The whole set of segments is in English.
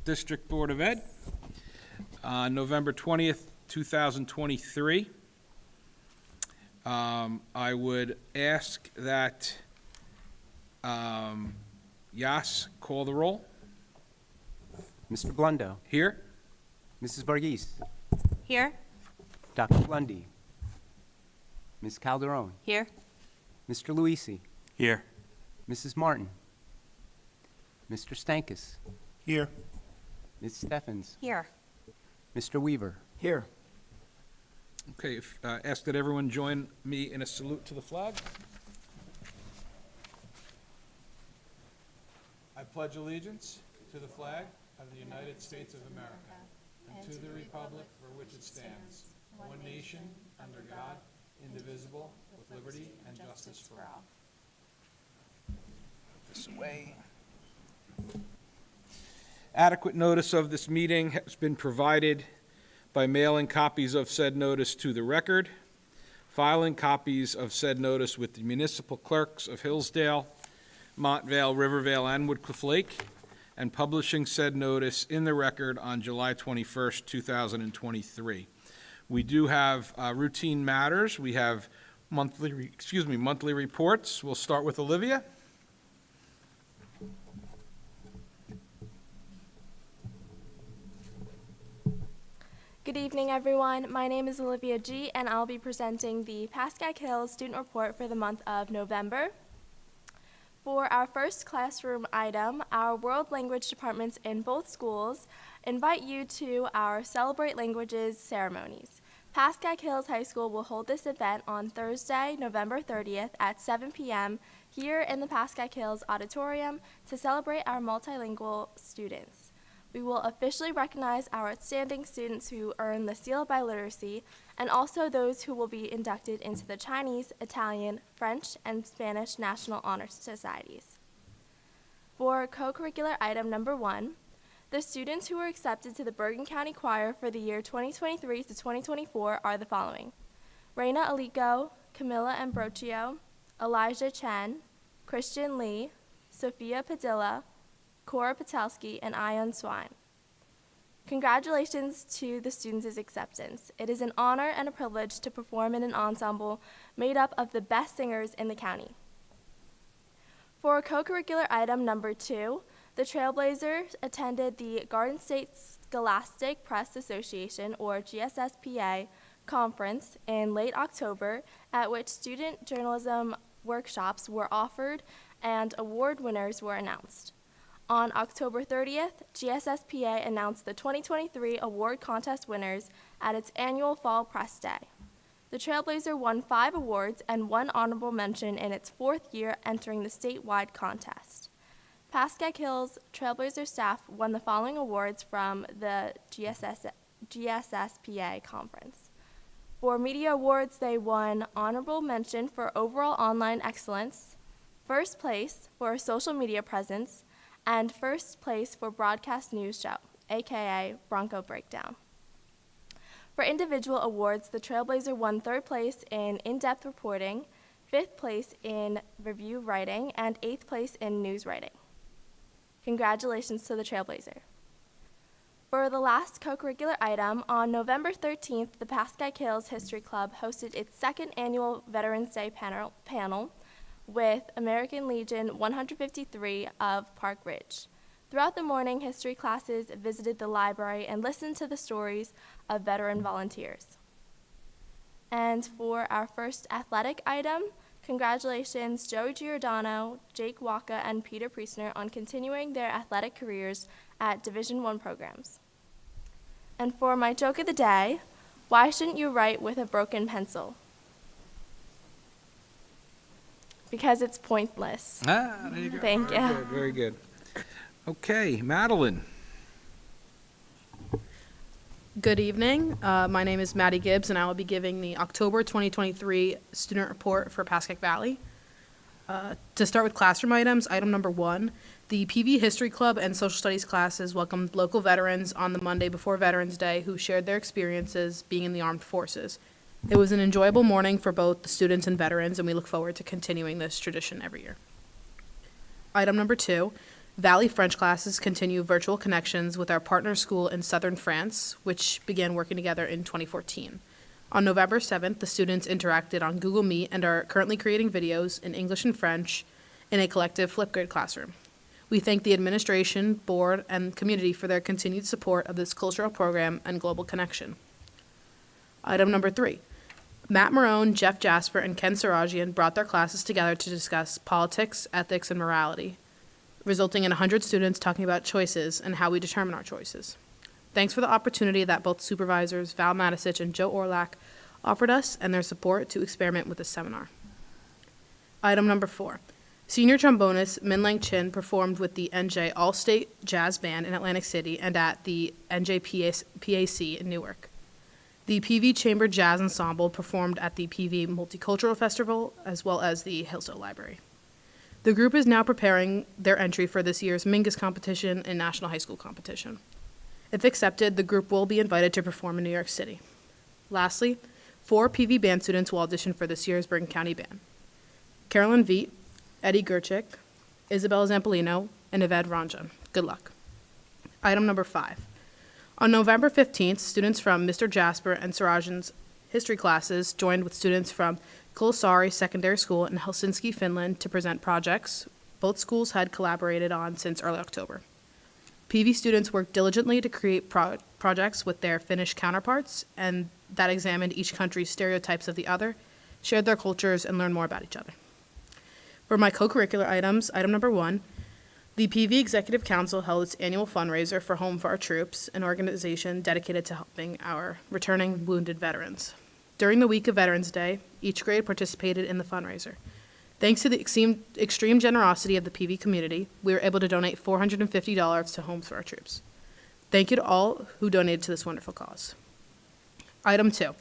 District Board of Ed, November 20th, 2023. I would ask that Yas call the roll. Mr. Blundo. Here? Mrs. Varghese. Here. Dr. Lundy. Ms. Calderon. Here. Mr. Luisi. Here. Mrs. Martin. Mr. Stankus. Here. Ms. Steffens. Here. Mr. Weaver. Here. Okay, ask that everyone join me in a salute to the flag. I pledge allegiance to the flag of the United States of America and to the republic for which it stands, one nation, under God, indivisible, with liberty and justice for all. This way. Adequate notice of this meeting has been provided by mailing copies of said notice to the record, filing copies of said notice with the municipal clerks of Hillsdale, Montvale, Rivervale, and Woodcliff Lake, and publishing said notice in the record on July 21st, 2023. We do have routine matters. We have monthly reports. We'll start with Olivia. Good evening, everyone. My name is Olivia G., and I'll be presenting the Pascack Hills Student Report for the month of November. For our first classroom item, our world language departments in both schools invite you to our Celebrate Languages ceremonies. Pascack Hills High School will hold this event on Thursday, November 30th at 7 p.m. here in the Pascack Hills Auditorium to celebrate our multilingual students. We will officially recognize our outstanding students who earn the Seal of Biliteracy and also those who will be inducted into the Chinese, Italian, French, and Spanish National Honor Societies. For co-curricular item number 1, the students who were accepted to the Bergen County Choir for the year 2023 to 2024 are the following: Reina Alico, Camilla Ambrosio, Elijah Chen, Christian Lee, Sophia Padilla, Cora Patelski, and Ion Swine. Congratulations to the students' acceptance. It is an honor and a privilege to perform in an ensemble made up of the best singers in the county. For co-curricular item number 2, the Trailblazers attended the Garden State Scholastic Press Association, or GSSPA, conference in late October, at which student journalism workshops were offered and award winners were announced. On October 30th, GSSPA announced the 2023 award contest winners at its annual Fall Press Day. The Trailblazer won 5 awards and 1 honorable mention in its 4th year entering the statewide contest. Pascack Hills Trailblazer staff won the following awards from the GSSPA conference. For media awards, they won honorable mention for overall online excellence, first place for social media presence, and first place for broadcast news show, aka Bronco Breakdown. For individual awards, the Trailblazer won 3rd place in in-depth reporting, 5th place in review writing, and 8th place in news writing. Congratulations to the Trailblazer. For the last co-curricular item, on November 13th, the Pascack Hills History Club hosted its 2nd annual Veterans Day panel with American Legion 153 of Park Ridge. Throughout the morning, history classes visited the library and listened to the stories of veteran volunteers. And for our first athletic item, congratulations Joey Giordano, Jake Waka, and Peter Priestner on continuing their athletic careers at Division I programs. And for my joke of the day, why shouldn't you write with a broken pencil? Because it's pointless. There you go. Thank you. Good, very good. Okay, Madeline. Good evening. My name is Maddie Gibbs, and I will be giving the October 2023 student report for Pascack Valley. To start with classroom items, item number 1, the PV History Club and Social Studies classes welcomed local veterans on the Monday before Veterans Day who shared their experiences being in the armed forces. It was an enjoyable morning for both the students and veterans, and we look forward to continuing this tradition every year. Item number 2, Valley French classes continue virtual connections with our partner school in southern France, which began working together in 2014. On November 7th, the students interacted on Google Meet and are currently creating videos in English and French in a collective Flipgrid classroom. We thank the administration, board, and community for their continued support of this cultural program and global connection. Item number 3. Matt Marone, Jeff Jasper, and Ken Sarajian brought their classes together to discuss politics, ethics, and morality, resulting in 100 students talking about choices and how we determine our choices. Thanks for the opportunity that both supervisors Val Matisich and Joe Orlak offered us and their support to experiment with this seminar. Item number 4. Senior trombonist Min Lang Chin performed with the NJ All-State Jazz Band in Atlantic City and at the NJ PAC in Newark. The PV Chamber Jazz Ensemble performed at the PV Multicultural Festival as well as the Hillsdale Library. The group is now preparing their entry for this year's Mingus competition and National High School competition. If accepted, the group will be invited to perform in New York City. Lastly, 4 PV band students will audition for this year's Bergen County Band: Carolyn Veet, Eddie Gerchik, Isabel Zampolino, and Yvette Ranjan. Good luck. Item number 5. On November 15th, students from Mr. Jasper and Sarajan's history classes joined with students from Kulosaari Secondary School in Helsinki, Finland to present projects both schools had collaborated on since early October. PV students worked diligently to create projects with their Finnish counterparts and that examined each country's stereotypes of the other, shared their cultures, and learned more about each other. For my co-curricular items, item number 1, the PV Executive Council held its annual fundraiser for Home for Our Troops, an organization dedicated to helping our returning wounded veterans. During the week of Veterans Day, each grade participated in the fundraiser. Thanks to the extreme generosity of the PV community, we were able to donate $450 to Homes for Our Troops. Thank you to all who donated to this wonderful cause. Item 2.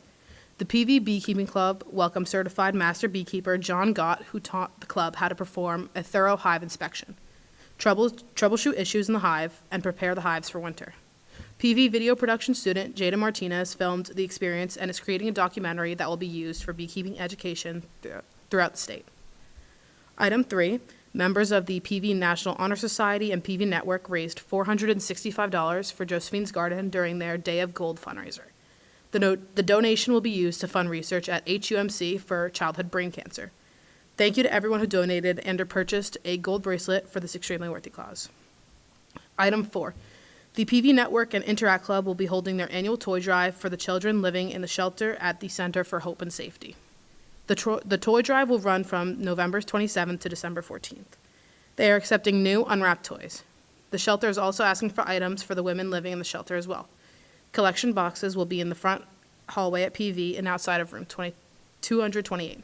The PV Beekeeping Club welcomed certified master beekeeper John Gott, who taught the club how to perform a thorough hive inspection, troubleshoot issues in the hive, and prepare the hives for winter. PV video production student Jada Martinez filmed the experience and is creating a documentary that will be used for beekeeping education throughout the state. Item 3, members of the PV National Honor Society and PV Network raised $465 for Josephine's Garden during their Day of Gold fundraiser. The donation will be used to fund research at HUMC for childhood brain cancer. Thank you to everyone who donated and or purchased a gold bracelet for this extremely worthy cause. Item 4. The PV Network and Interact Club will be holding their annual toy drive for the children living in the shelter at the Center for Hope and Safety. The toy drive will run from November 27th to December 14th. They are accepting new unwrapped toys. The shelter is also asking for items for the women living in the shelter as well. Collection boxes will be in the front hallway at PV and outside of room 228.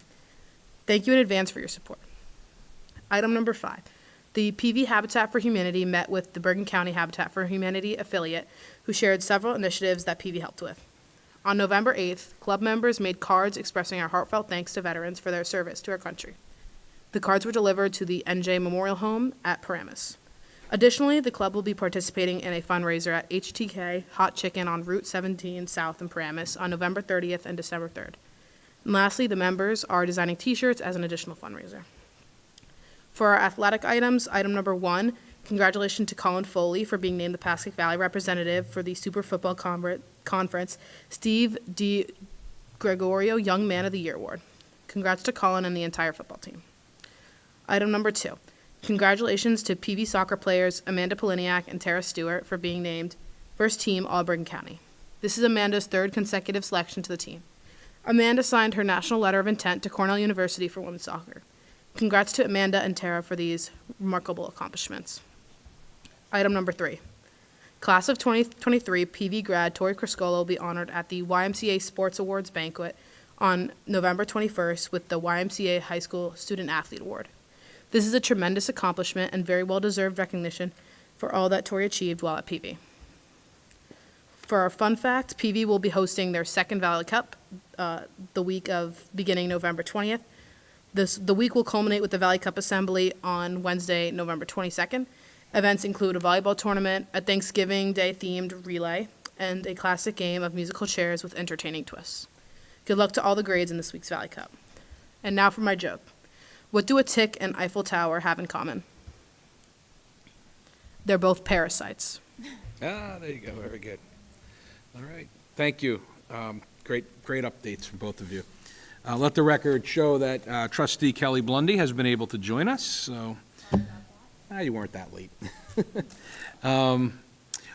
Thank you in advance for your support. Item number 5. The PV Habitat for Humanity met with the Bergen County Habitat for Humanity affiliate, who shared several initiatives that PV helped with. On November 8th, club members made cards expressing our heartfelt thanks to veterans for their service to our country. The cards were delivered to the NJ Memorial Home at Paramus. Additionally, the club will be participating in a fundraiser at HTK Hot Chicken on Route 17 South in Paramus on November 30th and December 3rd. And lastly, the members are designing t-shirts as an additional fundraiser. For our athletic items, item number 1, congratulations to Colin Foley for being named the Pascack Valley representative for the Super Football Conference Steve D. Gregorio Young Man of the Year Award. Congrats to Colin and the entire football team. Item number 2, congratulations to PV soccer players Amanda Poliniak and Tara Stewart for being named First Team All-Bergen County. This is Amanda's 3rd consecutive selection to the team. Amanda signed her national letter of intent to Cornell University for women's soccer. Congrats to Amanda and Tara for these remarkable accomplishments. Item number 3. Class of 2023 PV grad Tori Criscolo will be honored at the YMCA Sports Awards banquet on November 21st with the YMCA High School Student Athlete Award. This is a tremendous accomplishment and very well-deserved recognition for all that Tori achieved while at PV. For our fun fact, PV will be hosting their second Valley Cup the week of beginning November 20th. The week will culminate with the Valley Cup Assembly on Wednesday, November 22nd. Events include a volleyball tournament, a Thanksgiving Day themed relay, and a classic game of musical chairs with entertaining twists. Good luck to all the grades in this week's Valley Cup. And now for my joke. What do a tick and Eiffel Tower have in common? They're both parasites. Ah, there you go, very good. All right, thank you. Great updates from both of you. Let the record show that trustee Kelly Blundy has been able to join us, so. You weren't that late.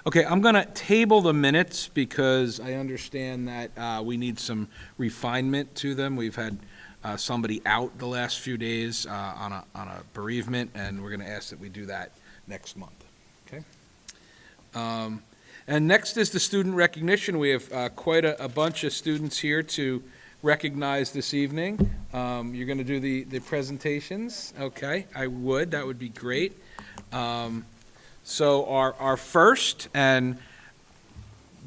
Okay, I'm going to table the minutes because I understand that we need some refinement to them. We've had somebody out the last few days on a bereavement, and we're going to ask that we do that next month, okay? And next is the student recognition. We have quite a bunch of students here to recognize this evening. You're going to do the presentations? Okay, that would be great. So our first, and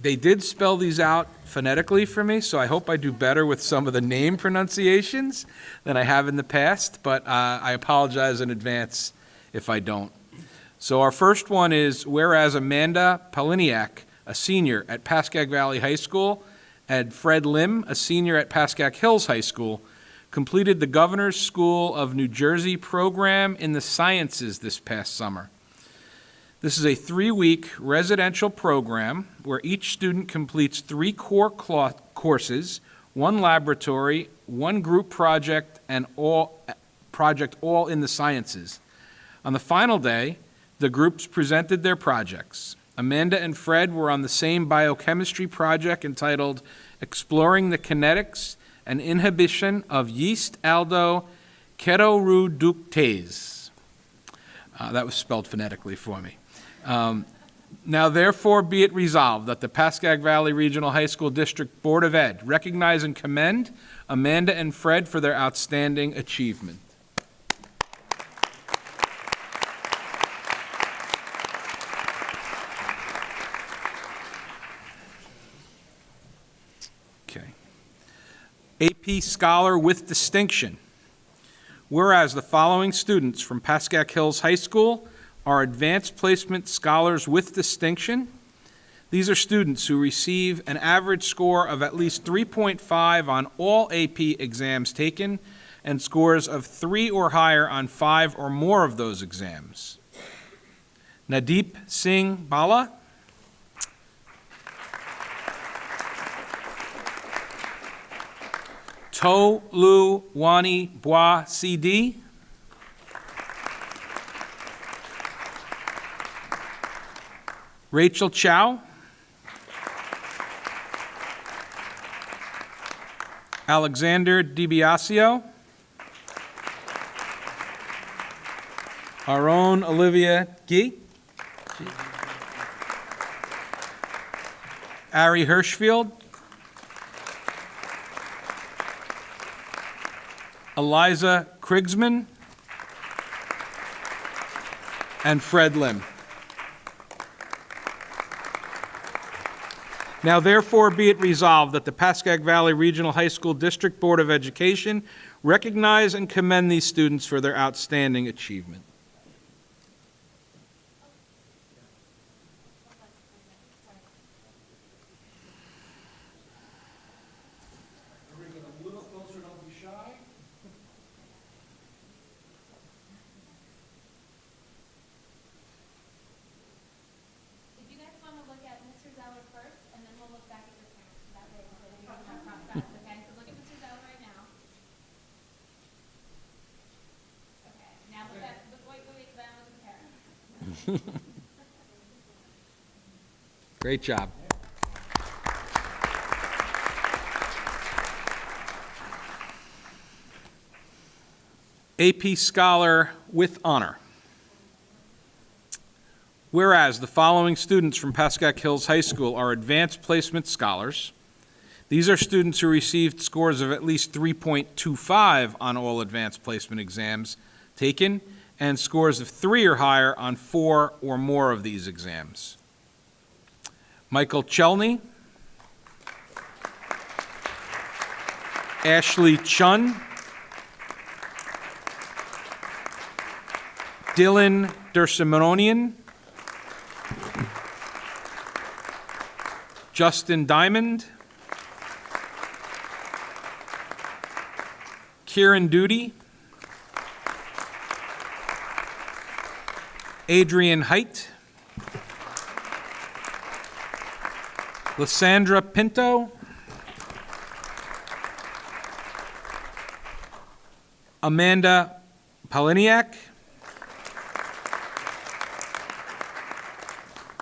they did spell these out phonetically for me, so I hope I do better with some of the name pronunciations than I have in the past, but I apologize in advance if I don't. So our first one is, whereas Amanda Paliniak, a senior at Pascack Valley High School, and Fred Lim, a senior at Pascack Hills High School, completed the Governor's School of New Jersey program in the sciences this past summer. This is a 3-week residential program where each student completes 3 core courses, 1 laboratory, 1 group project, and all in the sciences. On the final day, the groups presented their projects. Amanda and Fred were on the same biochemistry project entitled Exploring the Kinetics and Inhibition of Yeast Aldo Ketoreductase. That was spelled phonetically for me. Now therefore be it resolved that the Pascack Valley Regional High School District Board of Ed recognize and commend Amanda and Fred for their outstanding achievement. Okay. AP Scholar with Distinction. Whereas the following students from Pascack Hills High School are Advanced Placement Scholars with Distinction. These are students who receive an average score of at least 3.5 on all AP exams taken and scores of 3 or higher on 5 or more of those exams. Nadeep Singh Bala, To Lu Wani Bua CD, Rachel Chow, Alexander DiBiasio, our own Olivia Gee, Ari Hirschfield, Eliza Krigsman, and Fred Lim. Now therefore be it resolved that the Pascack Valley Regional High School District Board of Education recognize and commend these students for their outstanding achievement. A little closer, don't be shy. If you guys want to look at Mr. Zeller first, and then we'll look back at your parents. That way, we don't have cross paths, okay? So look at Mr. Zeller right now. Okay, now look what you then with the parents. Great job. AP Scholar with Honor. Whereas the following students from Pascack Hills High School are Advanced Placement Scholars. These are students who received scores of at least 3.25 on all advanced placement exams taken and scores of 3 or higher on 4 or more of these exams. Michael Chelney, Ashley Chun, Dylan Dersimonian, Justin Diamond, Kieran Duty, Adrian Height, Lysandra Pinto. Amanda Paliniak.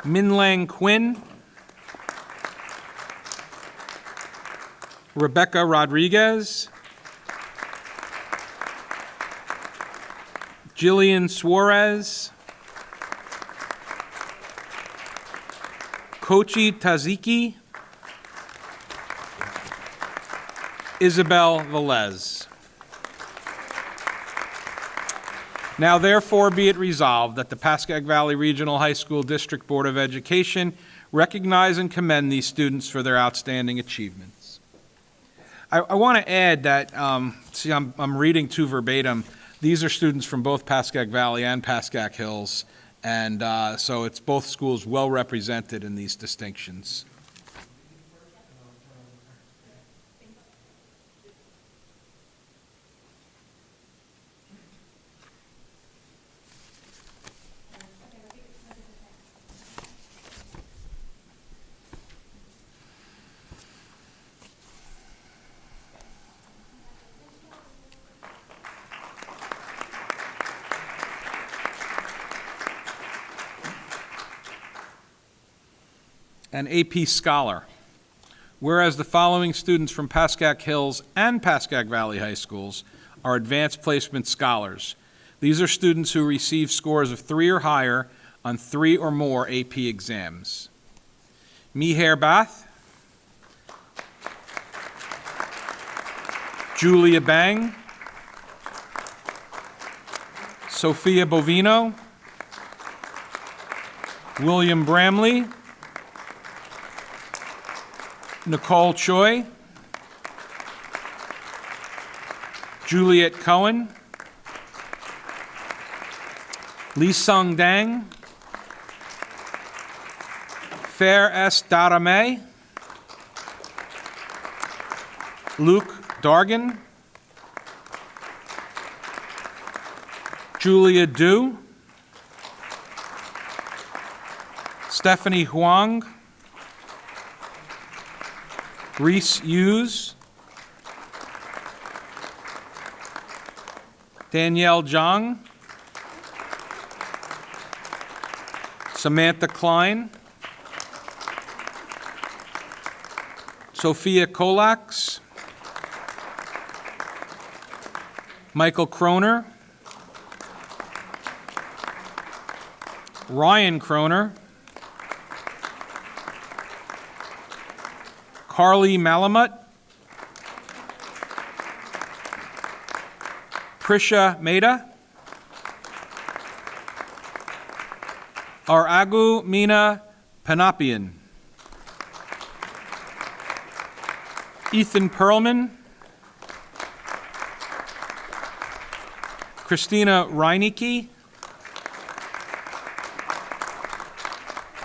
Minlang Quinn. Rebecca Rodriguez. Jillian Suarez. Kochi Taziki. Isabel Velez. Now therefore be it resolved that the Pascack Valley Regional High School District Board of Education recognize and commend these students for their outstanding achievements. I want to add that, see, I'm reading two verbatim. These are students from both Pascack Valley and Pascack Hills, and so it's both schools well represented in these distinctions. An AP Scholar. Whereas the following students from Pascack Hills and Pascack Valley High Schools are advanced placement scholars. These are students who receive scores of 3 or higher on 3 or more AP exams. Mihair Bath, Julia Bang, Sophia Bovino, William Bramley, Nicole Choi, Juliet Cohen, Lee Sung Dang, Fair S. Darame, Luke Dargan, Julia Du, Stephanie Huang, Reese Hughes, Danielle Zhang, Samantha Klein, Sophia Kolax, Michael Kroner, Ryan Kroner, Carly Malamut, Prisha Mehta, Aragu Mina Panapian, Ethan Perlman, Christina Reinicke,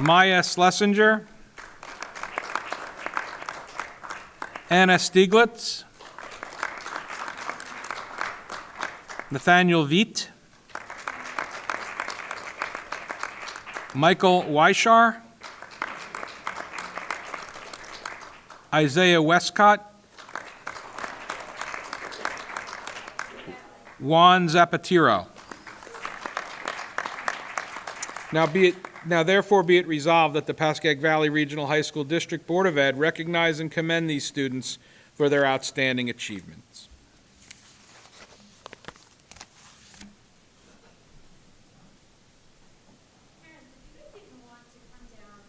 Maya Schlesinger, Anna Stieglitz, Nathaniel Viet, Michael Weishar, Isaiah Westcott, Juan Zapatero. Now therefore be it resolved that the Pascack Valley Regional High School District Board of Ed recognize and commend these students for their outstanding achievements. Parents, if you guys didn't want to come down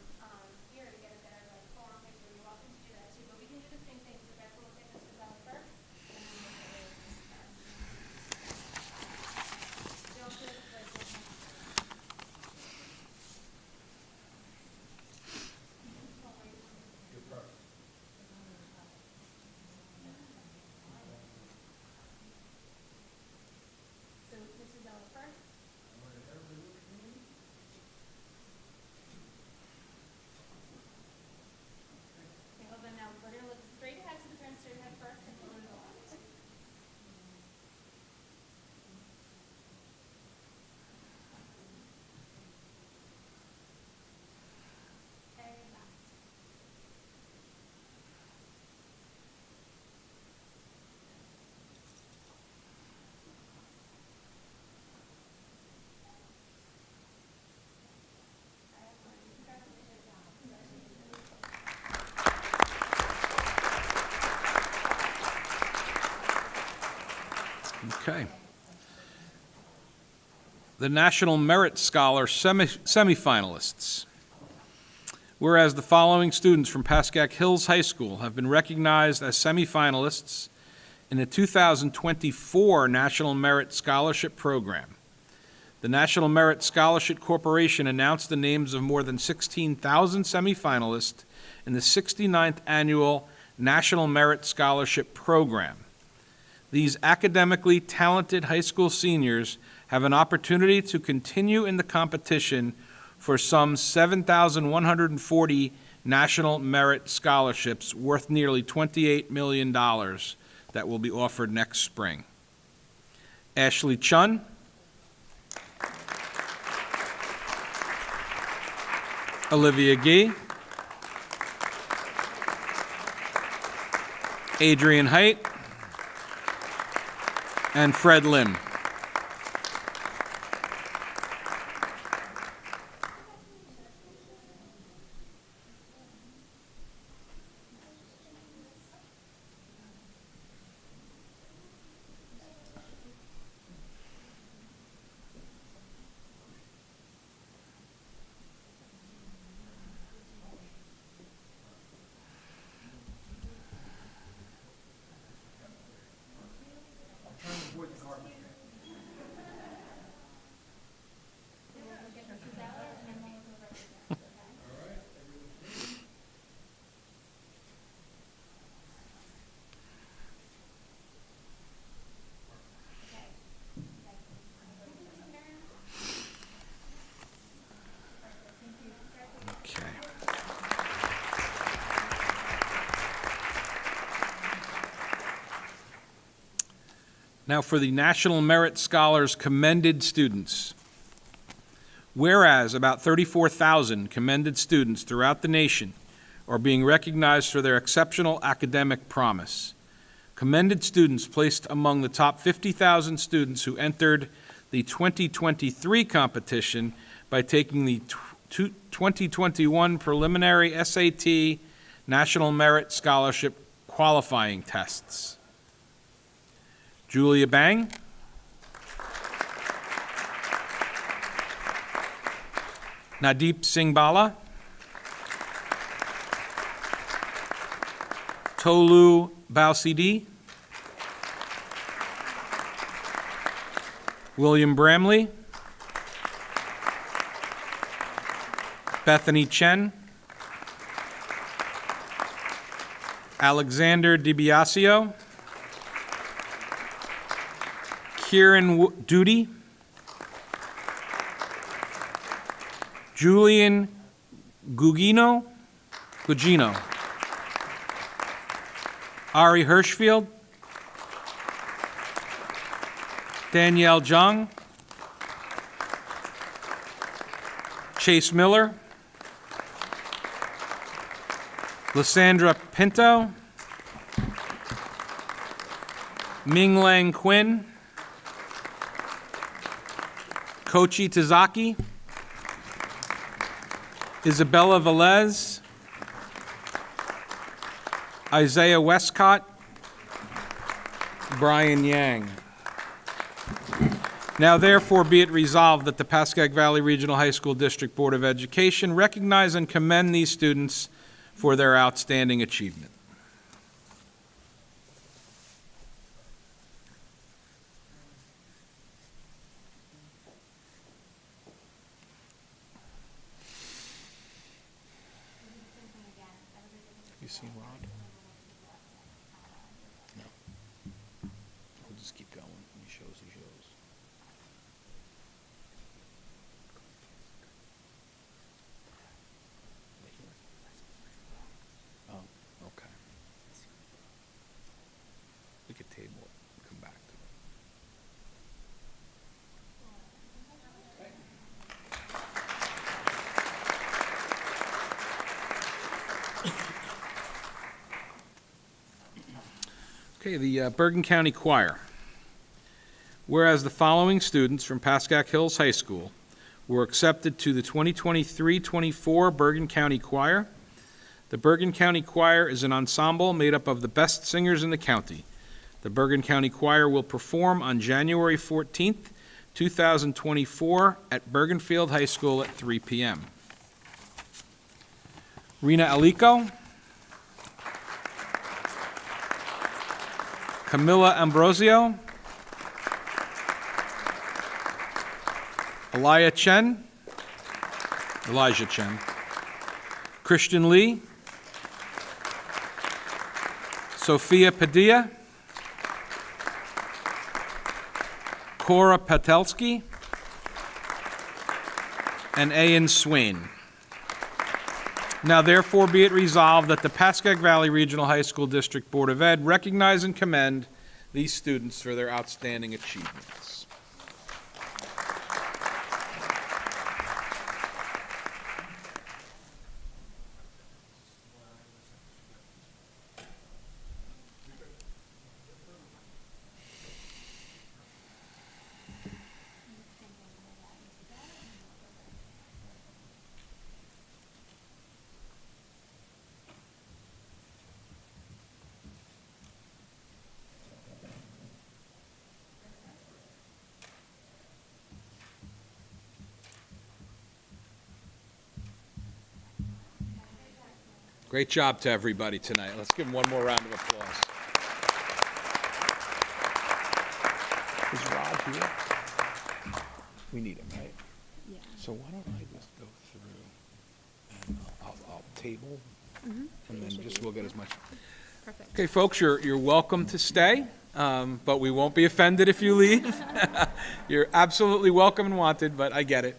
here to get a better form picture, you're welcome to do that too. But we can do the same thing. So guys will take Mr. Bell first, and then we'll go to Mr. Bell. Still good, but Okay. The National Merit Scholar semifinalists. Whereas the following students from Pascack Hills High School have been recognized as semifinalists in the 2024 National Merit Scholarship Program. The National Merit Scholarship Corporation announced the names of more than 16,000 semifinalists in the 69th Annual National Merit Scholarship Program. These academically talented high school seniors have an opportunity to continue in the competition for some 7,140 National Merit Scholarships worth nearly $28 million that will be offered next spring. Ashley Chun, Olivia Gee, Adrian Height, and Fred Lim. Okay. Now for the National Merit Scholars Commended Students. Whereas about 34,000 commended students throughout the nation are being recognized for their exceptional academic promise. Commended students placed among the top 50,000 students who entered the 2023 competition by taking the 2021 preliminary SAT National Merit Scholarship qualifying tests. Julia Bang, Nadeep Singh Bala, Tolu Balsidi, William Bramley, Bethany Chen, Alexander DiBiasio, Kieran Duty, Julian Gugino, Ari Hirschfield, Danielle Jung, Chase Miller, Lysandra Pinto, Ming Lang Quinn, Kochi Tazaki, Isabella Velez, Isaiah Westcott, Brian Yang. Now therefore be it resolved that the Pascack Valley Regional High School District Board of Education recognize and commend these students for their outstanding achievement. You seen Rod? No. We'll just keep going. He shows. Oh, okay. We could table it, come back to it. Okay, the Bergen County Choir. Whereas the following students from Pascack Hills High School were accepted to the 2023-24 Bergen County Choir. The Bergen County Choir is an ensemble made up of the best singers in the county. The Bergen County Choir will perform on January 14th, 2024 at Bergenfield High School at 3 p.m. Rena Alico, Camilla Ambrosio, Elijah Chen, Christian Lee, Sophia Padilla, Cora Patelski, and Ian Swain. Now therefore be it resolved that the Pascack Valley Regional High School District Board of Ed recognize and commend these students for their outstanding achievements. Great job to everybody tonight. Let's give them one more round of applause. Is Rod here? We need him, right? Yeah. So why don't I just go through and I'll table and then just we'll get as much. Perfect. Okay, folks, you're welcome to stay, but we won't be offended if you leave. You're absolutely welcome and wanted, but I get it.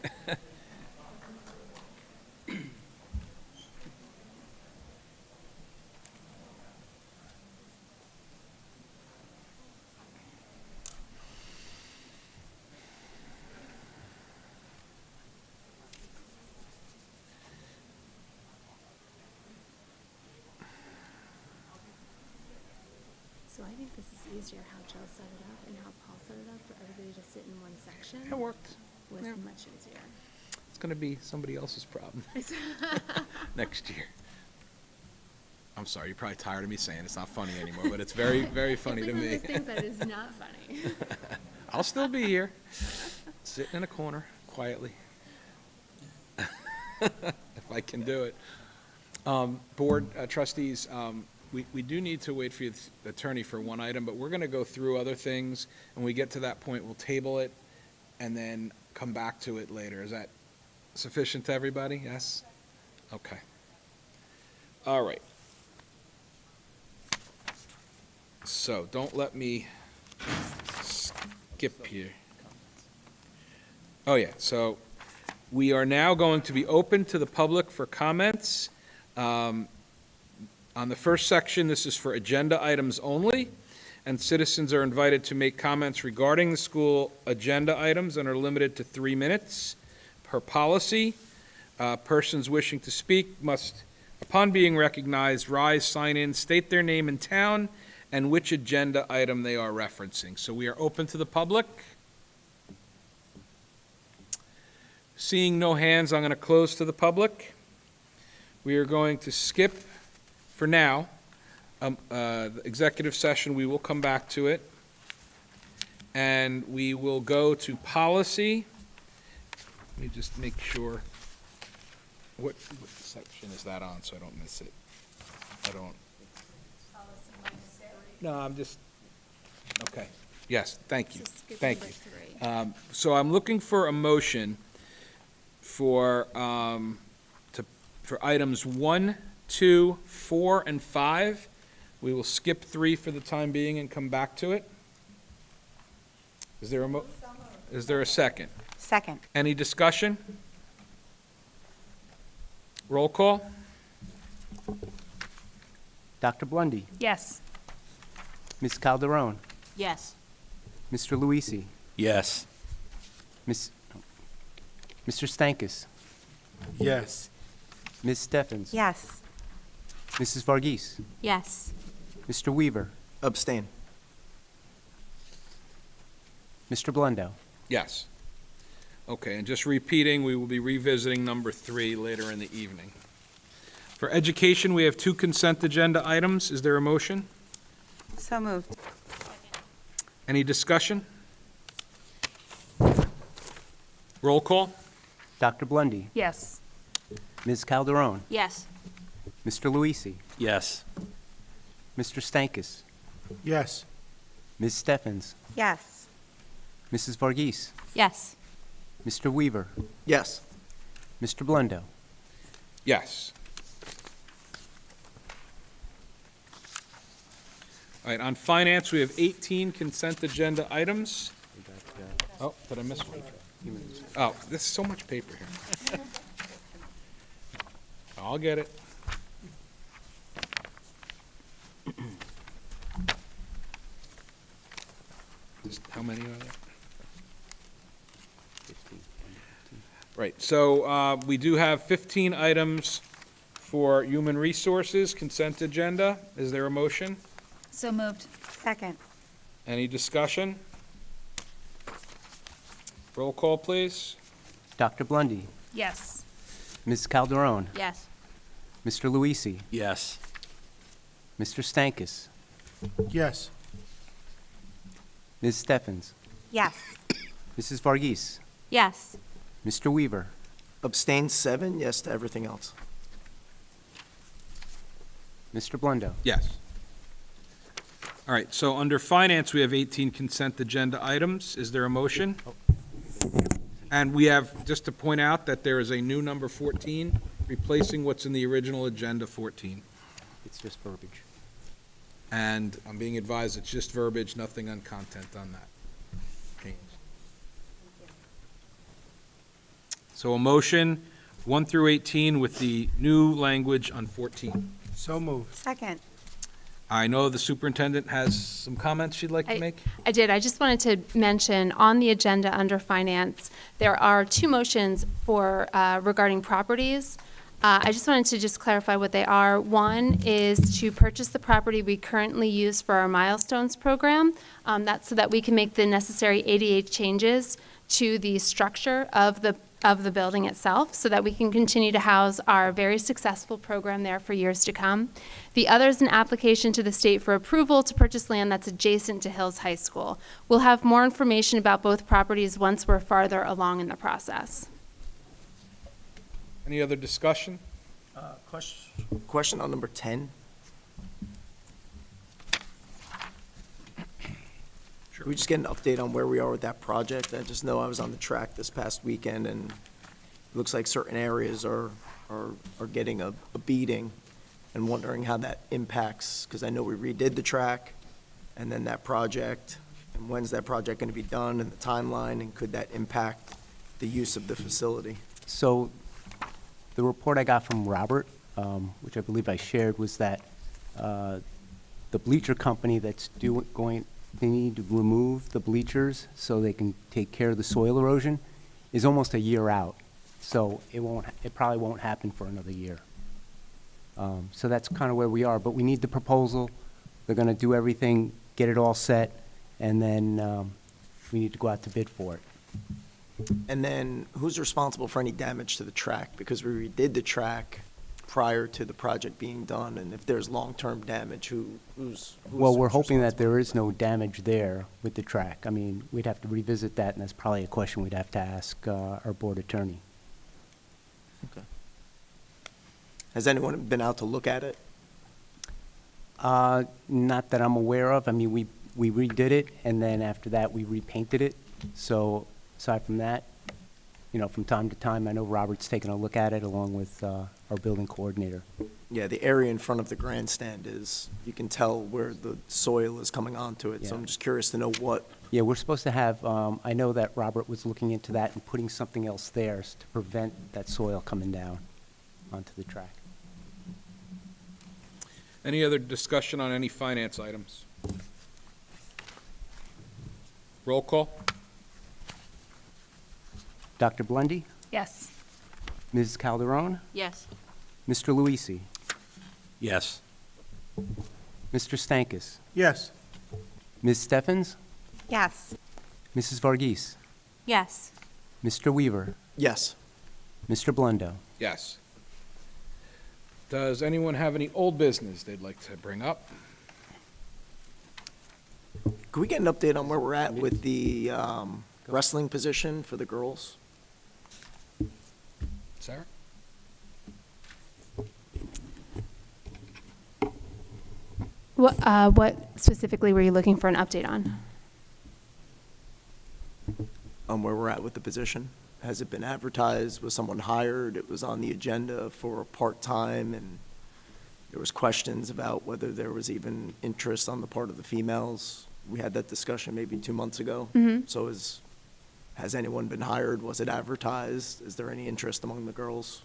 So I think this is easier how Jill set it up and how Paul set it up for everybody to sit in one section. It worked. Was Yeah. much easier. It's going to be somebody else's problem next year. I'm sorry, you're probably tired of me saying it's not funny anymore, but it's very, very funny to It's one me. of those things that is not funny. I'll still be here, sitting in a corner quietly, if I can do it. Board trustees, we do need to wait for the attorney for one item, but we're going to go through other things. When we get to that point, we'll table it and then come back to it later. Is that sufficient to everybody? Yes? Okay. All right. So don't let me skip here. Oh, yeah, so we are now going to be open to the public for comments. On the first section, this is for agenda items only, and citizens are invited to make comments regarding the school agenda items and are limited to 3 minutes per policy. Persons wishing to speak must, upon being recognized, rise, sign in, state their name and town, and which agenda item they are referencing. So we are open to the public. Seeing no hands, I'm going to close to the public. We are going to skip, for now, the executive session. We will come back to it. And we will go to policy. Let me just make sure. What section is that on, so I don't miss it? I don't. No, I'm just, okay. Yes, thank you. So skip Thank number you. 3. So I'm looking for a motion for, for items 1, 2, 4, and 5. We will skip 3 for the time being and come back to it. Is there is there a second? Second. Any discussion? Roll call? Dr. Blundy, Yes. Ms. Calderon, Yes. Mr. Luisi, Yes. Mr. Stankus, Yes. Ms. Steffens, Yes. Mrs. Varghese, Yes. Mr. Weaver, Abstain. Mr. Blundow. Yes. Okay, and just repeating, we will be revisiting number 3 later in the evening. For education, we have 2 consent agenda items. Is there a motion? So moved. Any discussion? Roll call? Dr. Blundy, Yes. Ms. Calderon, Yes. Mr. Luisi, Yes. Mr. Stankus, Yes. Ms. Steffens, Yes. Mrs. Varghese, Yes. Mr. Weaver, Yes. Mr. Blundo. Yes. All right, on finance, we have 18 consent agenda items. Oh, did I miss one? Oh, there's so much paper here. I'll get it. How many are there? Right, so we do have 15 items for human resources consent agenda. Is there a motion? So moved. Second. Any discussion? Roll call, please. Dr. Blundy, Yes. Ms. Calderon, Yes. Mr. Luisi, Yes. Mr. Stankus, Yes. Ms. Steffens, Yes. Mrs. Varghese, Yes. Mr. Weaver, Abstain 7, yes to everything else. Mr. Blundo. Yes. All right, so under finance, we have 18 consent agenda items. Is there a motion? And we have, just to point out, that there is a new number 14, replacing what's in the original agenda 14. It's just verbiage. And I'm being advised it's just verbiage, nothing on content on that change. So a motion, 1 through 18, with the new language on 14. So moved. Second. I know the superintendent has some comments she'd like to make. I did. I just wanted to mention on the agenda under finance, there are 2 motions for regarding properties. I just wanted to just clarify what they are. One is to purchase the property we currently use for our Milestones program. That's so that we can make the necessary ADA changes to the structure of the building itself, so that we can continue to house our very successful program there for years to come. The other is an application to the state for approval to purchase land that's adjacent to Hills High School. We'll have more information about both properties once we're farther along in the process. Any other discussion? Question on number 10. Can we just get an update on where we are with that project? I just know I was on the track this past weekend, and it looks like certain areas are getting a beating, and wondering how that impacts, because I know we redid the track, and then that project, and when's that project going to be done, and the timeline, and could that impact the use of the facility? So the report I got from Robert, which I believe I shared, was that the bleacher company that's they need to remove the bleachers so they can take care of the soil erosion, is almost a year out. So it probably won't happen for another year. So that's kind of where we are, but we need the proposal. They're going to do everything, get it all set, and then we need to go out to bid for it. And then who's responsible for any damage to the track? Because we redid the track prior to the project being done, and if there's long-term damage, who's Well, we're hoping that responsible? there is no damage there with the track. I mean, we'd have to revisit that, and that's probably a question we'd have to ask our board attorney. Okay. Has anyone been out to look at it? Not that I'm aware of. I mean, we redid it, and then after that, we repainted it. So aside from that, from time to time, I know Robert's taken a look at it along with our building coordinator. Yeah, the area in front of the grandstand you can tell where the soil is coming onto it, so Yeah. I'm just curious to know what. Yeah, we're supposed to have, I know that Robert was looking into that and putting something else there to prevent that soil coming down onto the track. Any other discussion on any finance items? Roll call? Dr. Blundy, Yes. Ms. Calderon, Yes. Mr. Luisi, Yes. Mr. Stankus, Yes. Ms. Steffens, Yes. Mrs. Varghese, Yes. Mr. Weaver, Yes. Mr. Blundo. Yes. Does anyone have any old business they'd like to bring up? Could we get an update on where we're at with the wrestling position for the girls? Sarah? What specifically were you looking for an update on? On where we're at with the position? Has it been advertised? Was someone hired? It was on the agenda for part-time, and there was questions about whether there was even interest on the part of the females. We had that discussion maybe 2 months ago. Mhm. So has anyone been hired? Was it advertised? Is there any interest among the girls?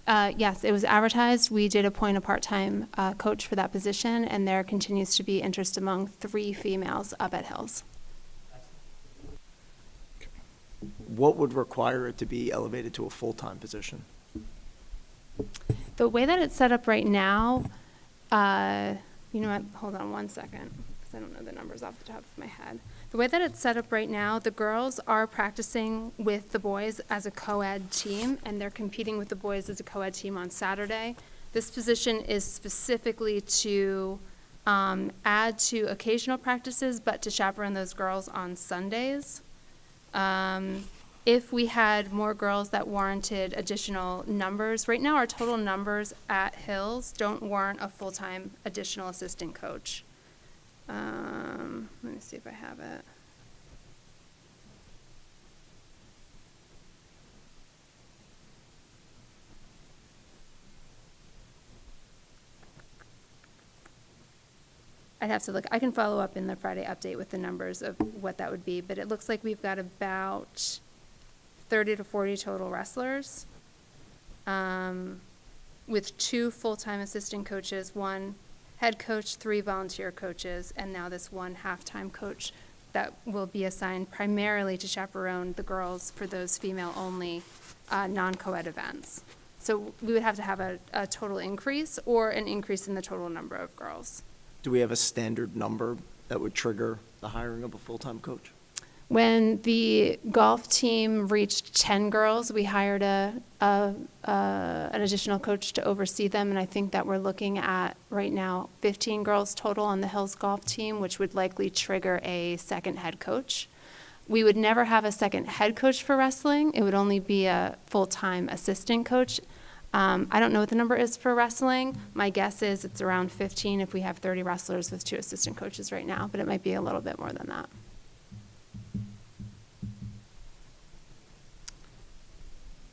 Yes, it was advertised. We did appoint a part-time coach for that position, and there continues to be interest among 3 females up at Hills. What would require it to be elevated to a full-time position? The way that it's set up right now, you know what, hold on one second, because I don't know the numbers off the top of my head. The way that it's set up right now, the girls are practicing with the boys as a co-ed team, and they're competing with the boys as a co-ed team on Saturday. This position is specifically to add to occasional practices, but to chaperone those girls on Sundays. If we had more girls that warranted additional numbers, right now our total numbers at Hills don't warrant a full-time additional assistant coach. Let me see if I have it. I'd have to look. I can follow up in the Friday update with the numbers of what that would be, but it looks like we've got about 30 to 40 total wrestlers, with 2 full-time assistant coaches, 1 head coach, 3 volunteer coaches, and now this 1 half-time coach that will be assigned primarily to chaperone the girls for those female-only non-co-ed events. So we would have to have a total increase or an increase in the total number of girls. Do we have a standard number that would trigger the hiring of a full-time coach? When the golf team reached 10 girls, we hired an additional coach to oversee them, and I think that we're looking at, right now, 15 girls total on the Hills golf team, which would likely trigger a second head coach. We would never have a second head coach for wrestling. It would only be a full-time assistant coach. I don't know what the number is for wrestling. My guess is it's around 15 if we have 30 wrestlers with 2 assistant coaches right now, but it might be a little bit more than that.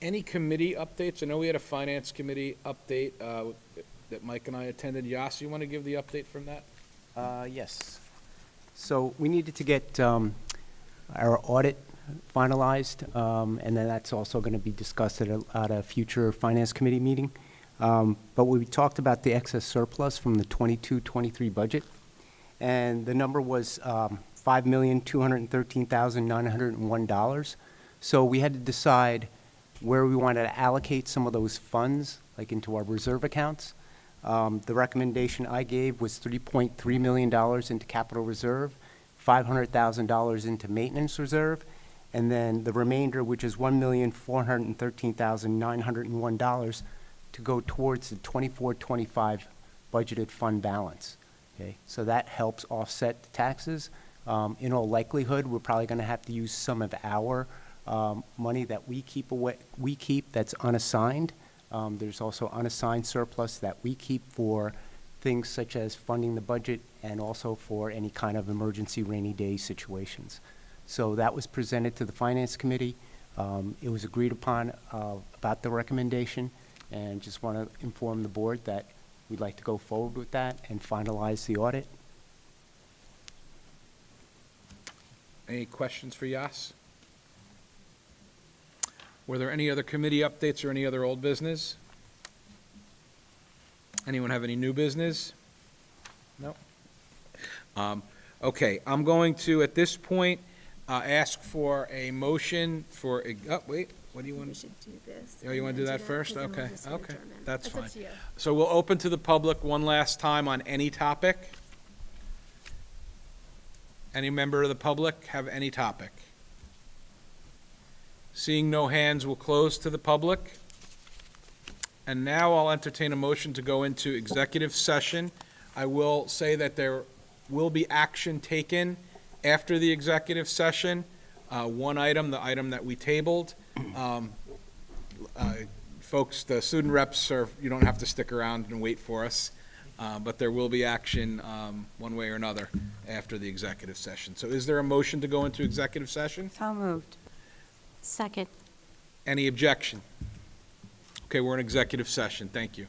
Any committee updates? I know we had a finance committee update that Mike and I attended. Yas, you want to give the update from that? Yes. So we needed to get our audit finalized, and then that's also going to be discussed at a future finance committee meeting. But we talked about the excess surplus from the 22-23 budget, and the number was $5,213,901. So we had to decide where we wanted to allocate some of those funds, like into our reserve accounts. The recommendation I gave was $3.3 million into capital reserve, $500,000 into maintenance reserve, and then the remainder, which is $1,413,901, to go towards the 24-25 budgeted fund balance. Okay, so that helps offset the taxes. In all likelihood, we're probably going to have to use some of our money that we keep that's unassigned. There's also unassigned surplus that we keep for things such as funding the budget and also for any kind of emergency rainy day situations. So that was presented to the Finance Committee. It was agreed upon about the recommendation, and just want to inform the board that we'd like to go forward with that and finalize the audit. Any questions for Yas? Were there any other committee updates or any other old business? Anyone have any new business? No? Okay, I'm going to, at this point, ask for a motion for, oh, wait, what do you We want? should do this. Oh, you want to do that first? 'cause then we'll Okay, just okay, adjourn it. that's It's up fine. to you. So we'll open to the public one last time on any topic. Any member of the public have any topic? Seeing no hands, we'll close to the public. And now I'll entertain a motion to go into executive session. I will say that there will be action taken after the executive session. One item, the item that we tabled. Folks, the student reps you don't have to stick around and wait for us, but there will be action one way or another after the executive session. So is there a motion to go into executive session? So moved. Second. Any objection? Okay, we're in executive session. Thank you.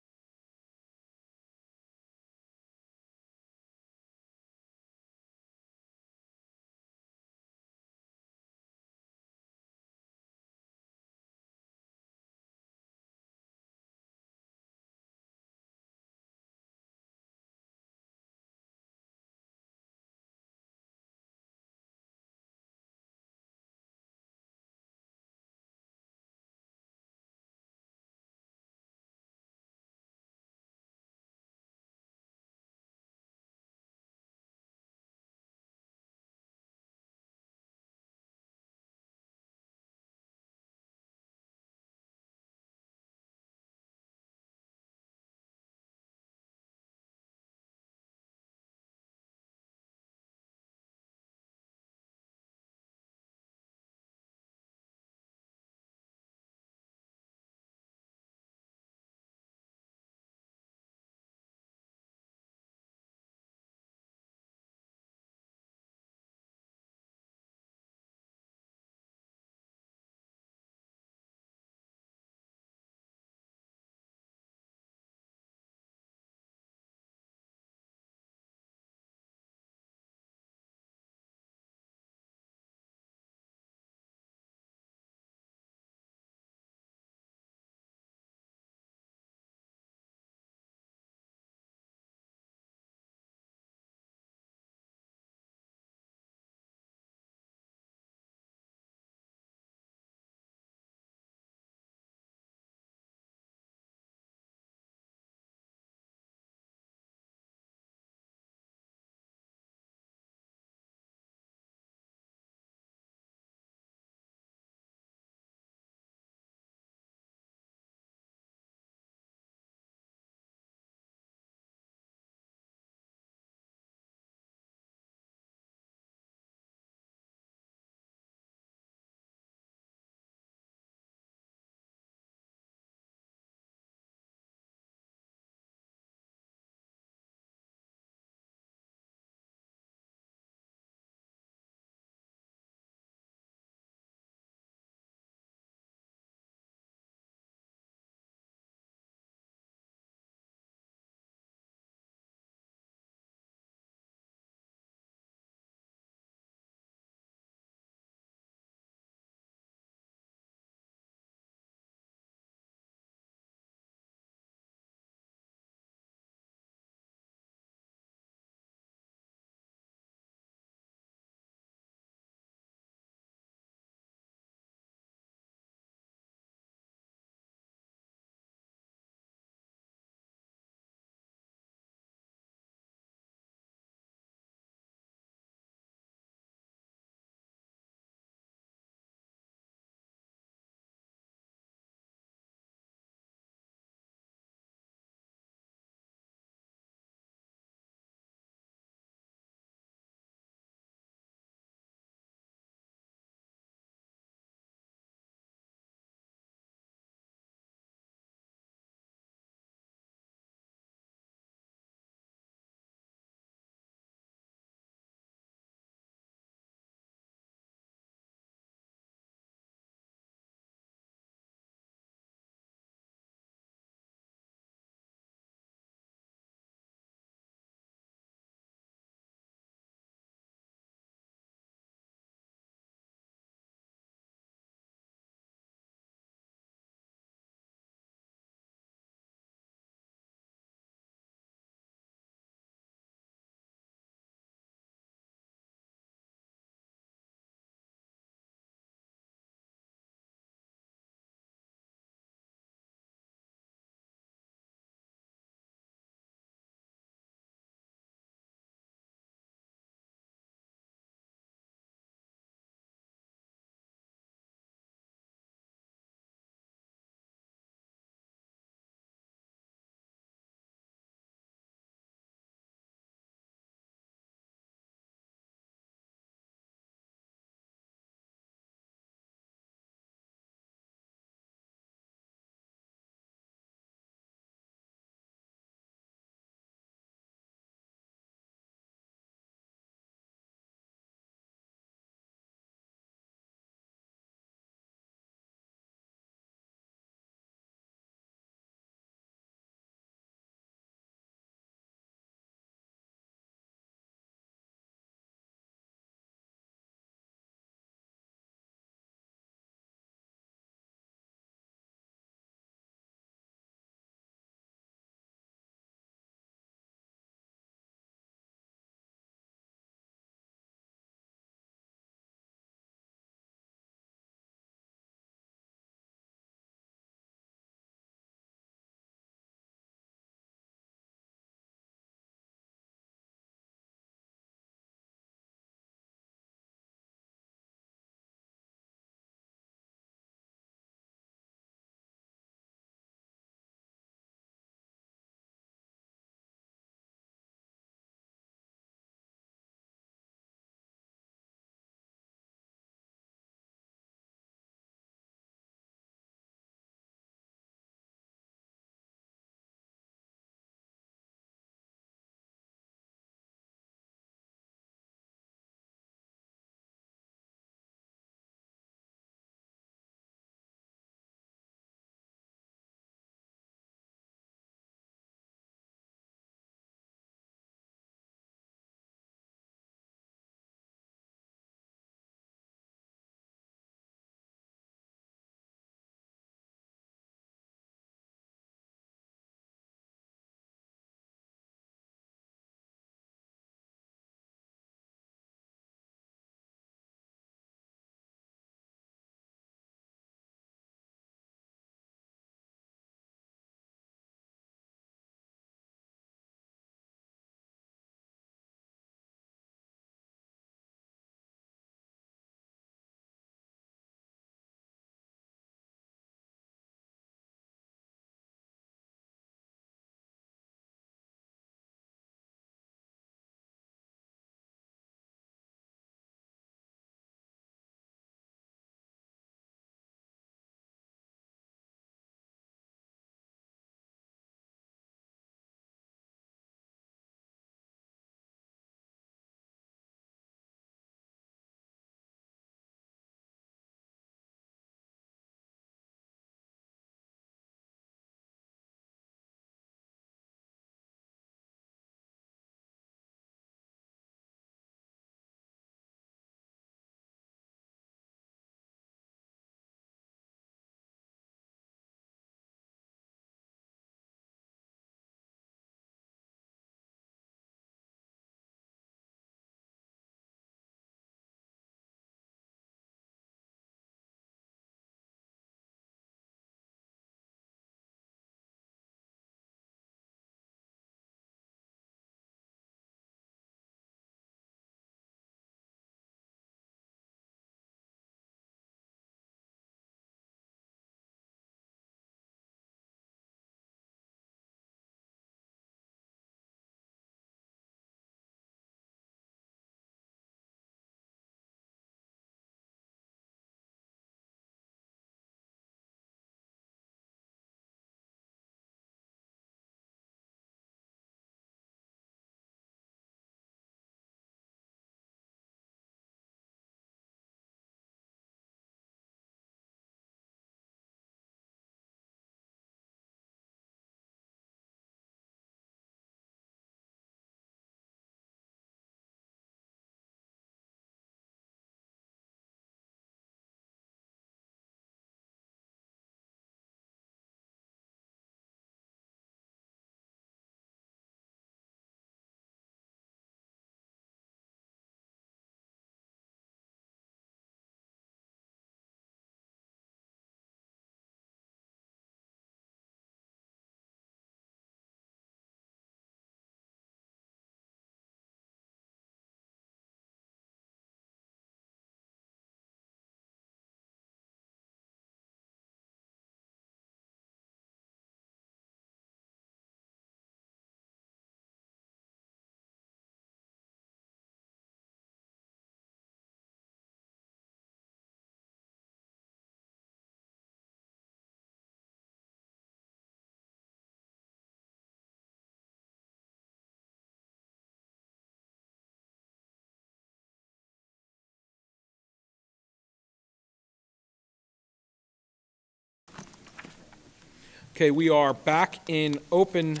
Okay, we are back in open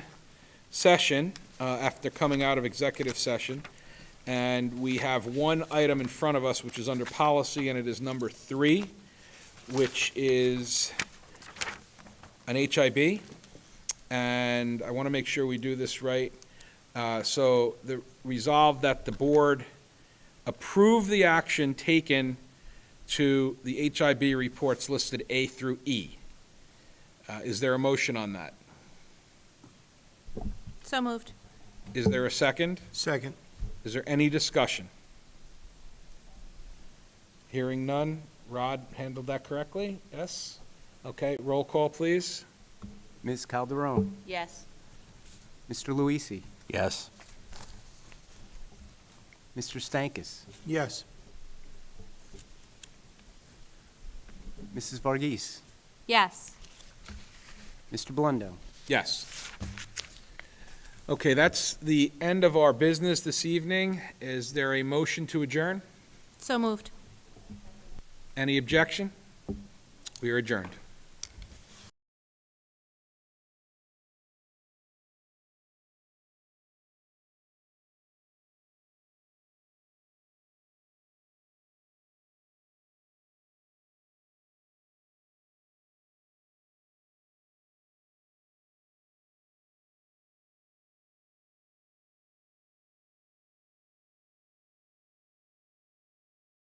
session after coming out of executive session. And we have one item in front of us, which is under policy, and it is number 3, which is an HIB. And I want to make sure we do this right. So the resolve that the board approve the action taken to the HIB reports listed A through E. Is there a motion on that? So moved. Is there a second? Second. Is there any discussion? Hearing none. Rod handled that correctly? Yes? Okay, roll call, please. Ms. Calderon, Yes. Mr. Luisi, Yes. Mr. Stankus, Yes. Mrs. Varghese, Yes. Mr. Blundo. Yes. Okay, that's the end of our business this evening. Is there a motion to adjourn? So moved. Any objection? We are adjourned.